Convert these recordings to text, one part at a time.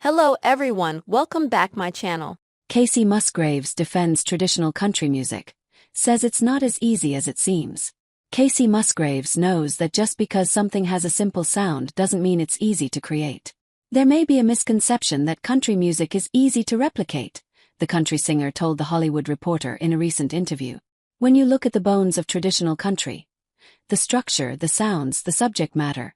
Hello everyone, welcome back my channel. Kacey Musgraves defends traditional country music, says it's not as easy as it seems. Kacey Musgraves knows that just because something has a simple sound doesn't mean it's easy to create. There may be a misconception that country music is easy to replicate, the country singer told The Hollywood Reporter in a recent interview. When you look at the bones of traditional country, the structure, the sounds, the subject matter,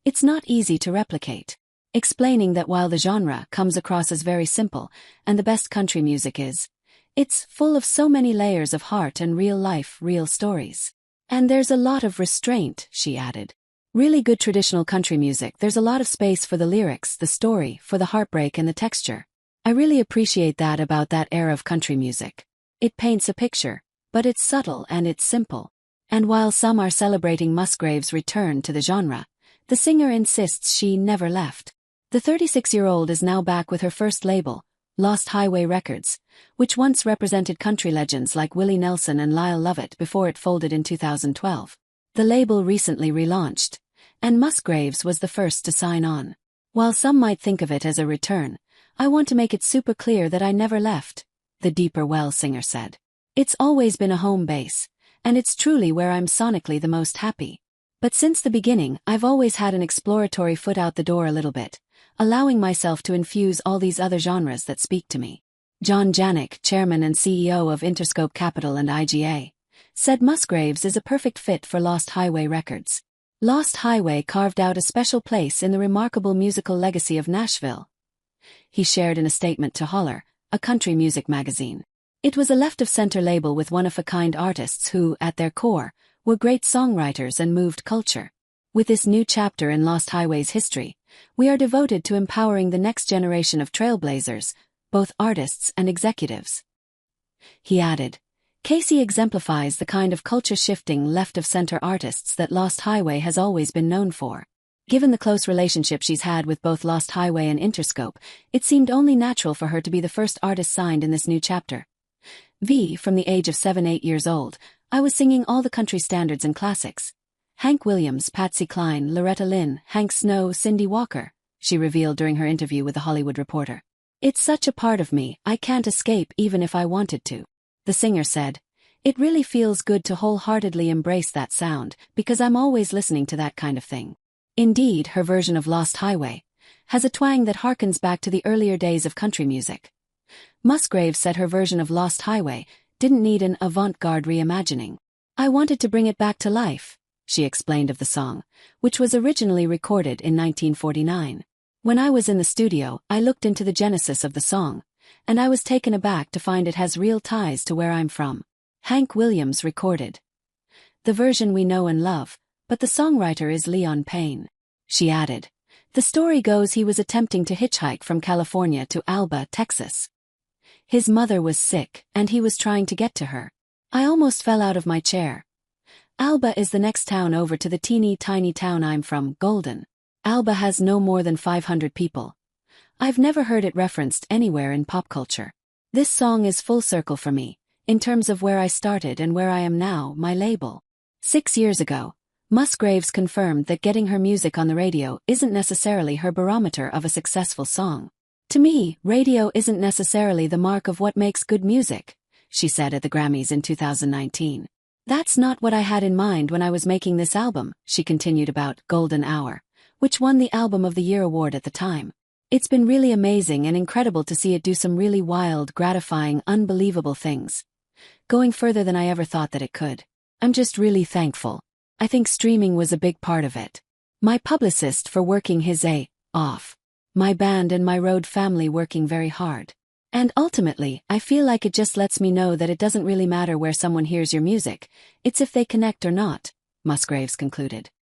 it's not easy to replicate. Explaining that while the genre comes across as very simple, and the best country music is, it's full of so many layers of heart and real life, real stories. And there's a lot of restraint, she added. Really good traditional country music, there's a lot of space for the lyrics, the story, for the heartbreak and the texture. I really appreciate that about that era of country music. It paints a picture, but it's subtle and it's simple. And while some are celebrating Musgraves' return to the genre, the singer insists she never left. The 36-year-old is now back with her first label, Lost Highway Records, which once represented country legends like Willie Nelson and Lyle Lovett before it folded in 2012. The label recently relaunched, and Musgraves was the first to sign on. While some might think of it as a return, I want to make it super clear that I never left, the Deeper Well singer said. It's always been a home base, and it's truly where I'm sonically the most happy. But since the beginning, I've always had an exploratory foot out the door a little bit, allowing myself to infuse all these other genres that speak to me. John Janik, chairman and CEO of Interscope Capital and IGA, said Musgraves is a perfect fit for Lost Highway Records. Lost Highway carved out a special place in the remarkable musical legacy of Nashville, he shared in a statement to Holler, a country music magazine. It was a left-of-center label with one-of-a-kind artists who, at their core, were great songwriters and moved culture. With this new chapter in Lost Highway's history, we are devoted to empowering the next generation of trailblazers, both artists and executives. He added, Kacey exemplifies the kind of culture-shifting left-of-center artists that Lost Highway has always been known for. Given the close relationship she's had with both Lost Highway and Interscope, it seemed only natural for her to be the first artist signed in this new chapter. From the age of 7-8 years old, I was singing all the country standards and classics. Hank Williams, Patsy Cline, Loretta Lynn, Hank Snow, Cindy Walker, she revealed during her interview with The Hollywood Reporter. It's such a part of me, I can't escape even if I wanted to. The singer said, it really feels good to wholeheartedly embrace that sound, because I'm always listening to that kind of thing. Indeed, her version of Lost Highway has a twang that harkens back to the earlier days of country music. Musgraves said her version of Lost Highway didn't need an avant-garde reimagining. I wanted to bring it back to life, she explained of the song, which was originally recorded in 1949. When I was in the studio, I looked into the genesis of the song, and I was taken aback to find it has real ties to where I'm from. Hank Williams recorded the version we know and love, but the songwriter is Leon Payne. She added, the story goes he was attempting to hitchhike from California to Alba, Texas. His mother was sick, and he was trying to get to her. I almost fell out of my chair. Alba is the next town over to the teeny tiny town I'm from, Golden. Alba has no more than 500 people. I've never heard it referenced anywhere in pop culture. This song is full circle for me, in terms of where I started and where I am now, my label. 6 years ago, Musgraves confirmed that getting her music on the radio isn't necessarily her barometer of a successful song. To me, radio isn't necessarily the mark of what makes good music, she said at the Grammys in 2019. That's not what I had in mind when I was making this album, she continued about Golden Hour, which won the Album of the Year award at the time. It's been really amazing and incredible to see it do some really wild, gratifying, unbelievable things. Going further than I ever thought that it could. I'm just really thankful. I think streaming was a big part of it. My publicist for working his off. My band and my road family working very hard. And ultimately, I feel like it just lets me know that it doesn't really matter where someone hears your music, it's if they connect or not, Musgraves concluded.